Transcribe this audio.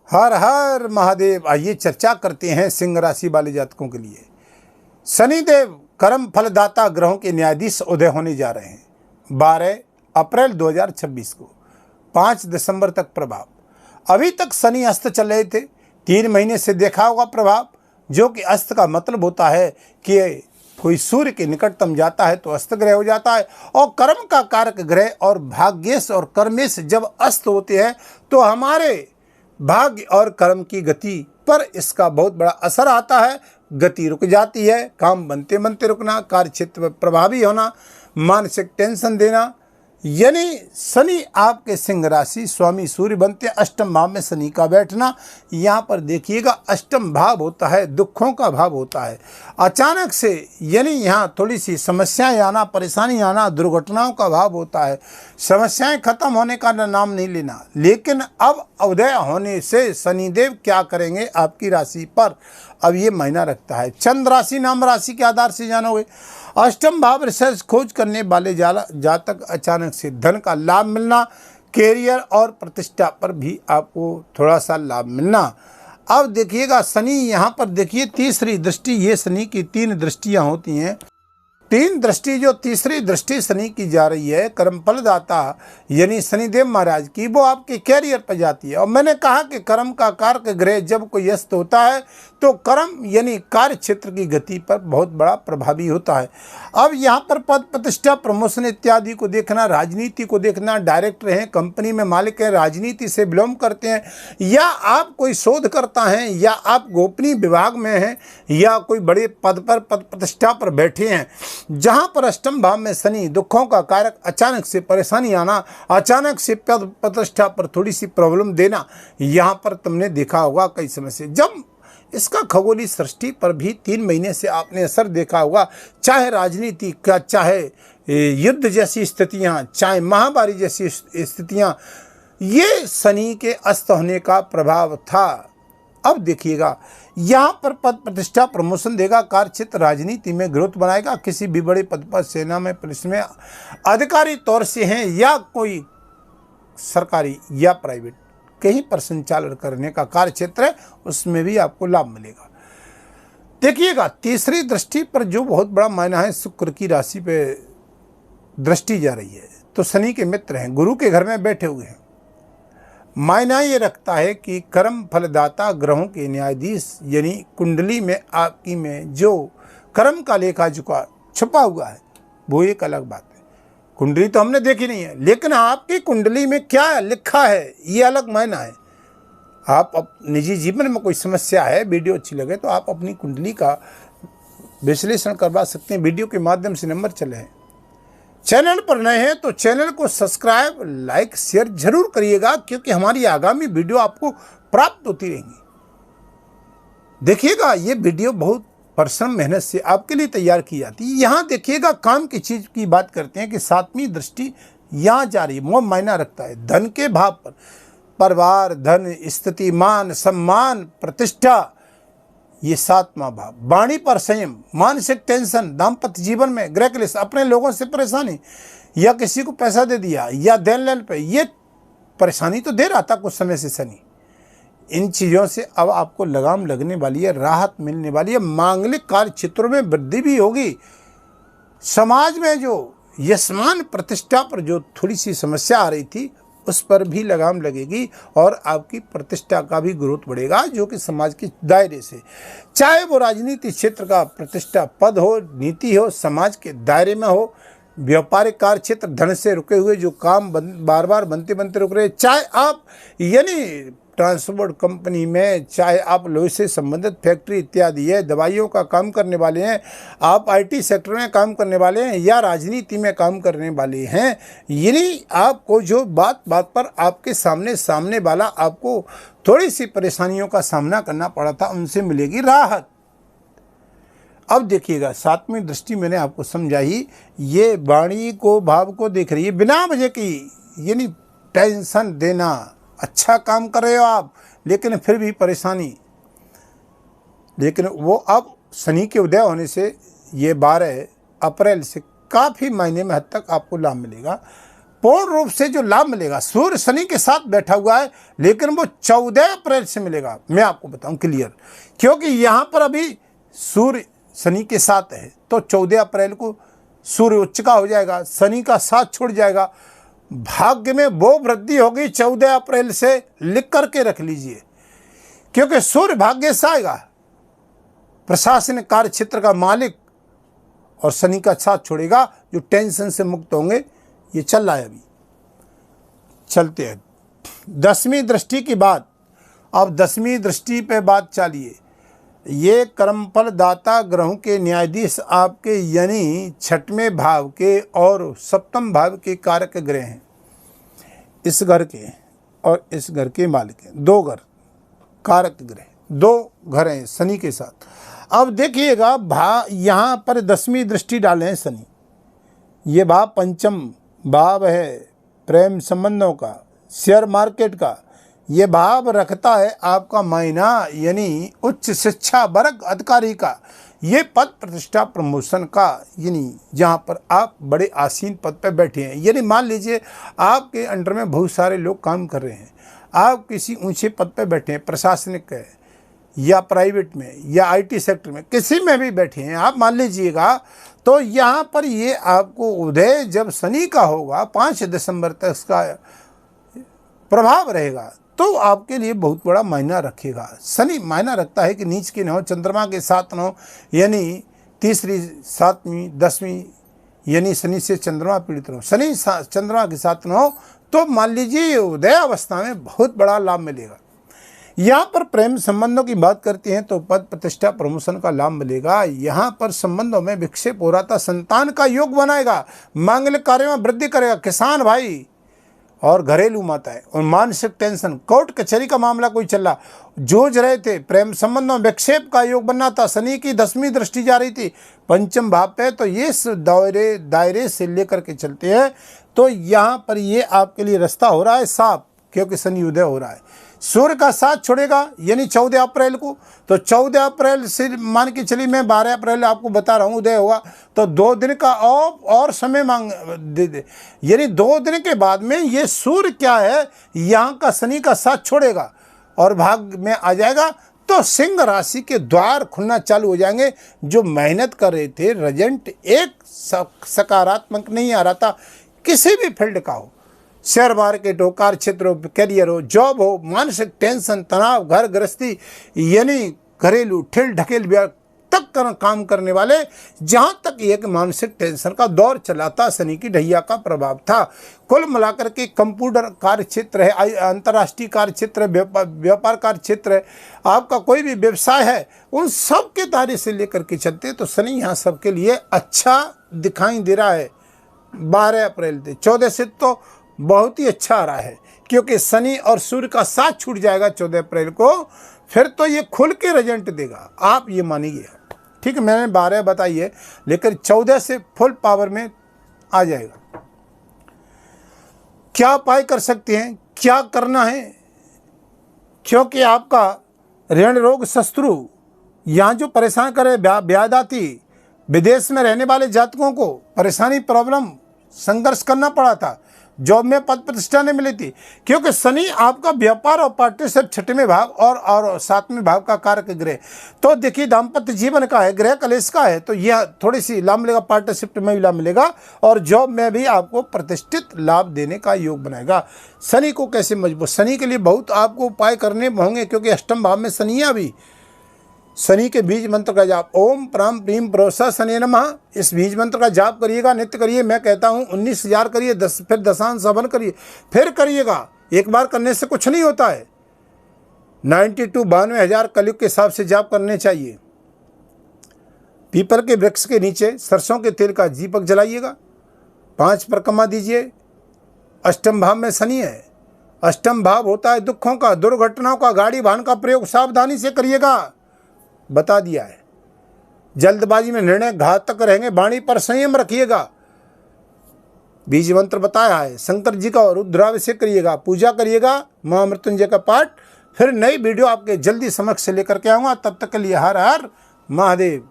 हर हर महादेव। आइए चर्चा करते हैं सिंह राशि वाले जातकों के लिए। शनिदेव कर्म फलदाता ग्रहों के न्यायाधीश उदय होने जा रहे हैं 12 अप्रैल 2026 को 5 दिसंबर तक प्रभाव। अभी तक शनि अस्त चल रहे थे, 3 महीने से देखा होगा प्रभाव, जो कि अस्त का मतलब होता है कि कोई सूर्य के निकटतम जाता है तो अस्त ग्रह हो जाता है। और कर्म का कारक ग्रह और भाग्येश और कर्मेश जब अस्त होते हैं तो हमारे भाग्य और कर्म की गति पर इसका बहुत बड़ा असर आता है। गति रुक जाती है, काम बनते बनते रुकना, कार्य क्षेत्र में प्रभावी होना, मानसिक टेंशन देना। यानी शनि आपके सिंह राशि स्वामी सूर्य बनते, अष्टम भाव में शनि का बैठना। यहाँ पर देखिएगा अष्टम भाव होता है दुखों का भाव होता है। अचानक से यानी यहाँ थोड़ी सी समस्याएं आना, परेशानी आना, दुर्घटनाओं का भाव होता है। समस्याएं खत्म होने का नाम नहीं लेना, लेकिन अब उदय होने से शनिदेव क्या करेंगे आपकी राशि पर, अब ये महीना रखता है। चंद्र राशि नाम राशि के आधार से जानोगे। अष्टम भाव रिसर्च खोज करने वाले जातक अचानक से धन का लाभ मिलना, कैरियर और प्रतिष्ठा पर भी आपको थोड़ा सा लाभ मिलना। अब देखिएगा शनि यहाँ पर देखिए तीसरी दृष्टि, ये शनि की 3 दृष्टियाँ होती हैं। 3 दृष्टि, जो तीसरी दृष्टि शनि की जा रही है कर्म फलदाता यानी शनिदेव महाराज की, वो आपके कैरियर पर जाती है। और मैंने कहा कि कर्म का कारक ग्रह जब कोई अस्त होता है तो कर्म यानी कार्य क्षेत्र की गति पर बहुत बड़ा प्रभावी होता है। अब यहाँ पर पद प्रतिष्ठा प्रमोशन इत्यादि को देखना, राजनीति को देखना, डायरेक्टर हैं, कंपनी में मालिक हैं, राजनीति से बिलोंग करते हैं, या आप कोई शोधकर्ता हैं, या आप गोपनीय विभाग में हैं, या कोई बड़े पद पर पद प्रतिष्ठा पर बैठे हैं, जहां पर अष्टम भाव में शनि दुखों का कारक, अचानक से परेशानी आना, अचानक से पद प्रतिष्ठा पर थोड़ी सी प्रॉब्लम देना, यहां पर तुमने देखा होगा कई समय से। जब इसका खगोलीय सृष्टि पर भी 3 महीने से आपने असर देखा होगा, चाहे राजनीति का, चाहे युद्ध जैसी स्थितियां, चाहे महामारी जैसी स्थितियां, ये शनि के अस्त होने का प्रभाव था। अब देखिएगा यहाँ पर पद प्रतिष्ठा प्रमोशन देगा, कार्य क्षेत्र राजनीति में ग्रोथ बनाएगा, किसी भी बड़े पद पर, सेना में, पुलिस में अधिकारी तौर से हैं, या कोई सरकारी या प्राइवेट कहीं पर संचालन करने का कार्य क्षेत्र है, उसमें भी आपको लाभ मिलेगा। देखिएगा तीसरी दृष्टि पर जो बहुत बड़ा मायना है, शुक्र की राशि पे दृष्टि जा रही है, तो शनि के मित्र हैं, गुरु के घर में बैठे हुए हैं। मायना ये रखता है कि कर्म फलदाता ग्रहों के न्यायाधीश यानी कुंडली में आपकी में जो कर्म का लेखा जोखा छुपा हुआ है वो एक अलग बात है। कुंडली तो हमने देखी नहीं है, लेकिन आपकी कुंडली में क्या लिखा है ये अलग मायना है। आप निजी जीवन में कोई समस्या है, वीडियो अच्छी लगे तो आप अपनी कुंडली का विश्लेषण करवा सकते हैं। वीडियो के माध्यम से नंबर चले हैं। चैनल पर नए हैं तो चैनल को सब्सक्राइब, लाइक, शेयर जरूर करिएगा, क्योंकि हमारी आगामी वीडियो आपको प्राप्त होती रहेंगी। देखिएगा ये वीडियो बहुत परिश्रम मेहनत से आपके लिए तैयार की जाती है। यहाँ देखिएगा काम की चीज की बात करते हैं कि 7वीं दृष्टि यहाँ जा रही है, वो मायना रखता है धन के भाव पर। परिवार, धन, स्थिति, मान, सम्मान, प्रतिष्ठा, ये 7वां भाव। वाणी पर संयम, मानसिक टेंशन, दाम्पत्य जीवन में गृह क्लेश, अपने लोगों से परेशानी, या किसी को पैसा दे दिया, या देन लेन पे, ये परेशानी तो दे रहा था कुछ समय से शनि। इन चीज़ों से अब आपको लगाम लगने वाली है, राहत मिलने वाली है। मांगलिक कार्य क्षेत्रों में वृद्धि भी होगी। समाज में जो यशमान प्रतिष्ठा पर जो थोड़ी सी समस्या आ रही थी, उस पर भी लगाम लगेगी और आपकी प्रतिष्ठा का भी ग्रोथ बढ़ेगा, जो कि समाज के दायरे से, चाहे वो राजनीति क्षेत्र का प्रतिष्ठा पद हो, नीति हो, समाज के दायरे में हो, व्यापारिक कार्य क्षेत्र, धन से रुके हुए जो काम बार बार बनते बनते रुक रहे, चाहे आप यानी ट्रांसपोर्ट कंपनी में, चाहे आप लोहे से संबंधित फैक्ट्री इत्यादि है, दवाइयों का काम करने वाले हैं, आप आईटी सेक्टर में काम करने वाले हैं, या राजनीति में काम करने वाले हैं, यानी आपको जो बात बात पर आपके सामने वाला आपको थोड़ी सी परेशानियों का सामना करना पड़ा था, उनसे मिलेगी राहत। अब देखिएगा 7वीं दृष्टि मैंने आपको समझाई, ये वाणी को, भाव को देख रही है बिना वजह की, यानी टेंशन देना। अच्छा काम कर रहे हो आप, लेकिन फिर भी परेशानी। लेकिन वो अब शनि के उदय होने से ये 12 अप्रैल से काफ़ी महीने में हद तक आपको लाभ मिलेगा। पूर्ण रूप से जो लाभ मिलेगा, सूर्य शनि के साथ बैठा हुआ है, लेकिन वो 14 अप्रैल से मिलेगा। मैं आपको बताऊं क्लियर, क्योंकि यहाँ पर अभी सूर्य शनि के साथ है, तो 14 अप्रैल को सूर्य उच्च का हो जाएगा, शनि का साथ छूट जाएगा, भाग्य में वो वृद्धि होगी 14 अप्रैल से। लिख करके रख लीजिए, क्योंकि सूर्य भाग्य से आएगा, प्रशासनिक कार्य क्षेत्र का मालिक, और शनि का साथ छोड़ेगा, जो टेंशन से मुक्त होंगे। ये चल रहा है अभी। चलते हैं 10वीं दृष्टि की बात। अब 10वीं दृष्टि पे बात चलिए। ये कर्मफल दाता ग्रहों के न्यायाधीश आपके यानी 6वें भाव के और 7वें भाव के कारक ग्रह हैं। इस घर के और इस घर के मालिक हैं, 2 घर कारक ग्रह, 2 घर हैं शनि के साथ। अब देखिएगा यहाँ पर 10वीं दृष्टि डाले हैं शनि। ये भाव पंचम भाव है प्रेम संबंधों का, शेयर मार्केट का। ये भाव रखता है आपका महीना यानी उच्च शिक्षा वर्ग अधिकारी का, ये पद प्रतिष्ठा प्रमोशन का, यानी जहाँ पर आप बड़े आसीन पद पर बैठे हैं। यानी मान लीजिए आपके अंडर में बहुत सारे लोग काम कर रहे हैं, आप किसी ऊंचे पद पर बैठे हैं, प्रशासनिक है या प्राइवेट में या आईटी सेक्टर में, किसी में भी बैठे हैं आप, मान लीजिएगा, तो यहाँ पर ये आपको उदय जब शनि का होगा 5 दिसंबर तक इसका प्रभाव रहेगा, तो आपके लिए बहुत बड़ा मायना रखेगा। शनि मायना रखता है कि नीच के न हो, चंद्रमा के साथ न हो, यानी तीसरी 7वीं 10वीं यानी शनि से चंद्रमा पीड़ित हो, शनि चंद्रमा के साथ न हो, तो मान लीजिए उदय अवस्था में बहुत बड़ा लाभ मिलेगा। यहाँ पर प्रेम संबंधों की बात करते हैं तो पद प्रतिष्ठा प्रमोशन का लाभ मिलेगा। यहाँ पर संबंधों में विक्षेप हो रहा था, संतान का योग बनाएगा, मांगलिक कार्यों में वृद्धि करेगा, किसान भाई और घरेलू माताएं, और मानसिक टेंशन, कोर्ट कचहरी का मामला कोई चल रहा, जूझ रहे थे, प्रेम संबंधों में विक्षेप का योग बनना था। शनि की 10वीं दृष्टि जा रही थी पंचम भाव पे, तो ये दायरे से लेकर के चलते हैं, तो यहाँ पर ये आपके लिए रास्ता हो रहा है साफ, क्योंकि शनि उदय हो रहा है। सूर्य का साथ छोड़ेगा यानी 14 अप्रैल को, तो 14 अप्रैल से मान के चलिए, मैं 12 अप्रैल आपको बता रहा हूँ उदय होगा, तो 2 दिन का और समय मांग दे, यानी 2 दिन के बाद में ये सूर्य क्या है, यहाँ का शनि का साथ छोड़ेगा और भाग में आ जाएगा, तो सिंह राशि के द्वार खुलना चालू हो जाएंगे। जो मेहनत कर रहे थे, रिजल्ट एक सकारात्मक नहीं आ रहा था, किसी भी फील्ड का हो, शेयर मार्केट हो, कार्य क्षेत्र हो, करियर हो, जॉब हो, मानसिक टेंशन, तनाव, घर गृहस्थी, यानी घरेलू ठेल ढकेल तक काम करने वाले, जहां तक एक मानसिक टेंशन का दौर चला था, शनि की ढैया का प्रभाव था। कुल मिलाकर के कंप्यूटर कार्य क्षेत्र है, अंतर्राष्ट्रीय कार्य क्षेत्र है, व्यापार कार्य क्षेत्र है, आपका कोई भी व्यवसाय है, उन सब के दायरे से लेकर के चलते तो शनि यहाँ सबके लिए अच्छा दिखाई दे रहा है। 12 अप्रैल से 14 से तो बहुत ही अच्छा आ रहा है, क्योंकि शनि और सूर्य का साथ छूट जाएगा 14 अप्रैल को, फिर तो ये खुल के रिजल्ट देगा, आप ये मानिए। ठीक है, मैंने 12 बताई है, लेकिन 14 से फुल पावर में आ जाएगा। क्या उपाय कर सकते हैं, क्या करना है, क्योंकि आपका ऋण रोग शत्रु यहाँ जो परेशान करे, ब्यादाती, विदेश में रहने वाले जातकों को परेशानी, प्रॉब्लम, संघर्ष करना पड़ा था, जॉब में पद प्रतिष्ठा नहीं मिली थी, क्योंकि शनि आपका व्यापार और पार्टनरशिप 6वें भाव और 7वें भाव का कारक ग्रह, तो देखिए दाम्पत्य जीवन का है, ग्रह कलेश का है, तो यह थोड़ी सी लाभ मिलेगा, पार्टनरशिप में भी लाभ मिलेगा, और जॉब में भी आपको प्रतिष्ठित लाभ देने का योग बनाएगा। शनि को कैसे मजबूत, शनि के लिए बहुत आपको उपाय करने होंगे, क्योंकि 8वें भाव में शनिया भी। शनि के बीज मंत्र का जाप, ओम प्राम प्रीम प्रोसा शनि नमः, इस बीज मंत्र का जाप करिएगा, नित्य करिए। मैं कहता हूँ 19,000 करिए, 10 फिर दशांश हवन करिए, फिर करिएगा। एक बार करने से कुछ नहीं होता है, 92,000 कलयुग के हिसाब से जाप करने चाहिए। पीपल के वृक्ष के नीचे सरसों के तेल का दीपक जलाइएगा, 5 परिक्रमा दीजिए। 8वें भाव में शनि है, 8वां भाव होता है दुखों का, दुर्घटनाओं का, गाड़ी वाहन का प्रयोग सावधानी से करिएगा, बता दिया है। जल्दबाजी में निर्णय घातक रहेंगे, वाणी पर संयम रखिएगा। बीज मंत्र बताया है, शंकर जी का रुद्राभिषेक करिएगा, पूजा करिएगा, महामृत्युंजय का पाठ। फिर नई वीडियो आपके जल्दी समक्ष से लेकर के आऊँगा, तब तक के लिए हर हर महादेव।